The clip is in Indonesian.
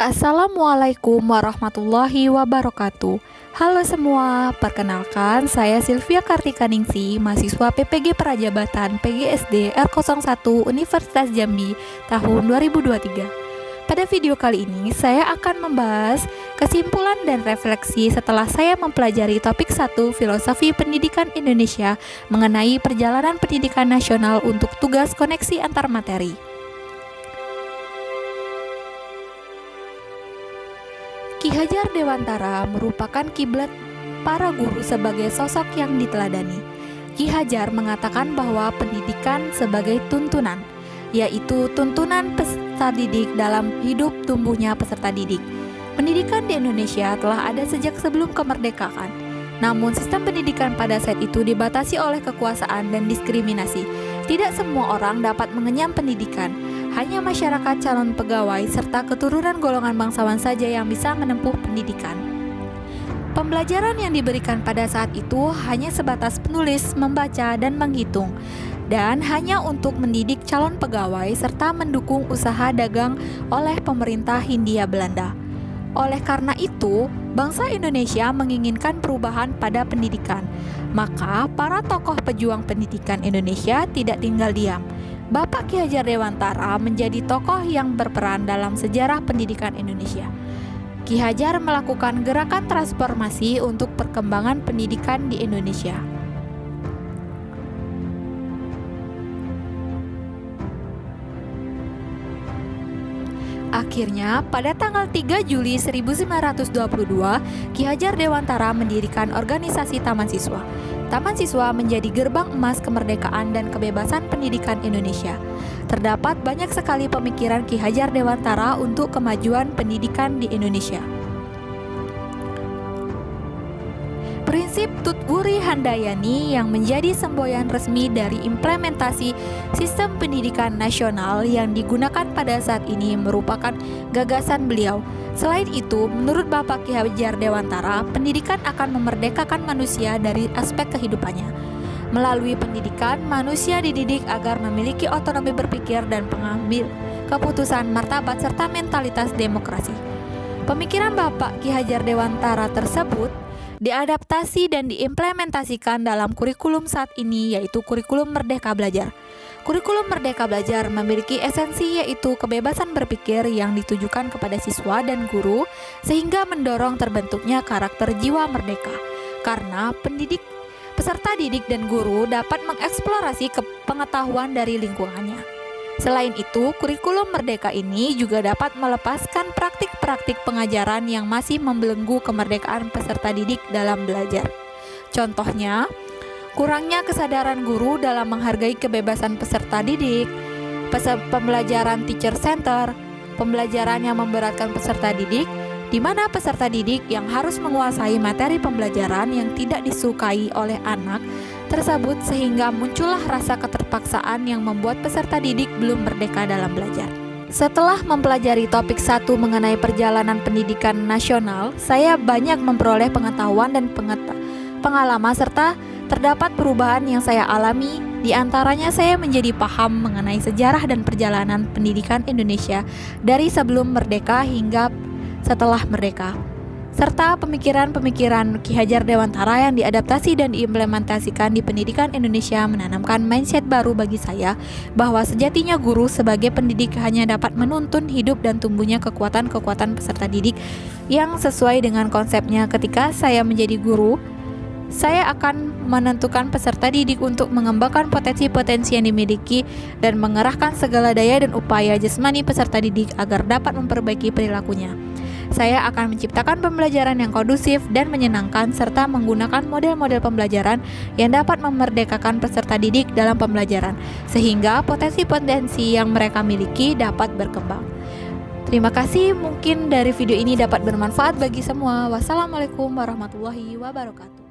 Assalamualaikum warahmatullahi wabarakatuh. Halo semua, perkenalkan saya Sylvia Kartikaningsi, mahasiswa PPG Prajabatan PGSD R01 Universitas Jambi tahun 2023. Pada video kali ini saya akan membahas kesimpulan dan refleksi setelah saya mempelajari topik 1 Filosofi Pendidikan Indonesia mengenai perjalanan pendidikan nasional untuk tugas koneksi antar materi. Ki Hajar Dewantara merupakan kiblat para guru sebagai sosok yang diteladani. Ki Hajar mengatakan bahwa pendidikan sebagai tuntunan, yaitu tuntunan peserta didik dalam hidup tumbuhnya peserta didik. Pendidikan di Indonesia telah ada sejak sebelum kemerdekaan. Namun sistem pendidikan pada saat itu dibatasi oleh kekuasaan dan diskriminasi. Tidak semua orang dapat mengenyam pendidikan. Hanya masyarakat calon pegawai serta keturunan golongan bangsawan saja yang bisa menempuh pendidikan. Pembelajaran yang diberikan pada saat itu hanya sebatas menulis, membaca, dan menghitung, dan hanya untuk mendidik calon pegawai serta mendukung usaha dagang oleh pemerintah Hindia Belanda. Oleh karena itu, bangsa Indonesia menginginkan perubahan pada pendidikan. Maka, para tokoh pejuang pendidikan Indonesia tidak tinggal diam. Bapak Ki Hajar Dewantara menjadi tokoh yang berperan dalam sejarah pendidikan Indonesia. Ki Hajar melakukan gerakan transformasi untuk perkembangan pendidikan di Indonesia. Akhirnya, pada tanggal 3 Juli 1922, Ki Hajar Dewantara mendirikan organisasi Taman Siswa. Taman Siswa menjadi gerbang emas kemerdekaan dan kebebasan pendidikan Indonesia. Terdapat banyak sekali pemikiran Ki Hajar Dewantara untuk kemajuan pendidikan di Indonesia. Prinsip Tutwuri Handayani yang menjadi semboyan resmi dari implementasi sistem pendidikan nasional yang digunakan pada saat ini merupakan gagasan beliau. Selain itu, menurut Bapak Ki Hajar Dewantara, pendidikan akan memerdekakan manusia dari aspek kehidupannya. Melalui pendidikan, manusia dididik agar memiliki otonomi berpikir dan pengambil keputusan, martabat, serta mentalitas demokrasi. Pemikiran Bapak Ki Hajar Dewantara tersebut diadaptasi dan diimplementasikan dalam kurikulum saat ini, yaitu kurikulum Merdeka Belajar. Kurikulum Merdeka Belajar memiliki esensi yaitu kebebasan berpikir yang ditujukan kepada siswa dan guru sehingga mendorong terbentuknya karakter jiwa merdeka. Karena peserta didik dan guru dapat mengeksplorasi pengetahuan dari lingkungannya. Selain itu, kurikulum merdeka ini juga dapat melepaskan praktik-praktik pengajaran yang masih membelenggu kemerdekaan peserta didik dalam belajar. Contohnya, kurangnya kesadaran guru dalam menghargai kebebasan peserta didik, pembelajaran teacher center, pembelajaran yang memberatkan peserta didik, di mana peserta didik yang harus menguasai materi pembelajaran yang tidak disukai oleh anak tersebut sehingga muncullah rasa keterpaksaan yang membuat peserta didik belum merdeka dalam belajar. Setelah mempelajari topik 1 mengenai perjalanan pendidikan nasional, saya banyak memperoleh pengetahuan dan pengalaman serta terdapat perubahan yang saya alami. Di antaranya saya menjadi paham mengenai sejarah dan perjalanan pendidikan Indonesia dari sebelum merdeka hingga setelah merdeka, serta pemikiran-pemikiran Ki Hajar Dewantara yang diadaptasi dan diimplementasikan di pendidikan Indonesia menanamkan mindset baru bagi saya bahwa sejatinya guru sebagai pendidik hanya dapat menuntun hidup dan tumbuhnya kekuatan-kekuatan peserta didik yang sesuai dengan konsepnya. Ketika saya menjadi guru, saya akan menentukan peserta didik untuk mengembangkan potensi-potensi yang dimiliki dan mengerahkan segala daya dan upaya jasmani peserta didik agar dapat memperbaiki perilakunya. Saya akan menciptakan pembelajaran yang kondusif dan menyenangkan serta menggunakan model-model pembelajaran yang dapat memerdekakan peserta didik dalam pembelajaran sehingga potensi-potensi yang mereka miliki dapat berkembang. Terima kasih, mungkin dari video ini dapat bermanfaat bagi semua. Wassalamualaikum warahmatullahi wabarakatuh.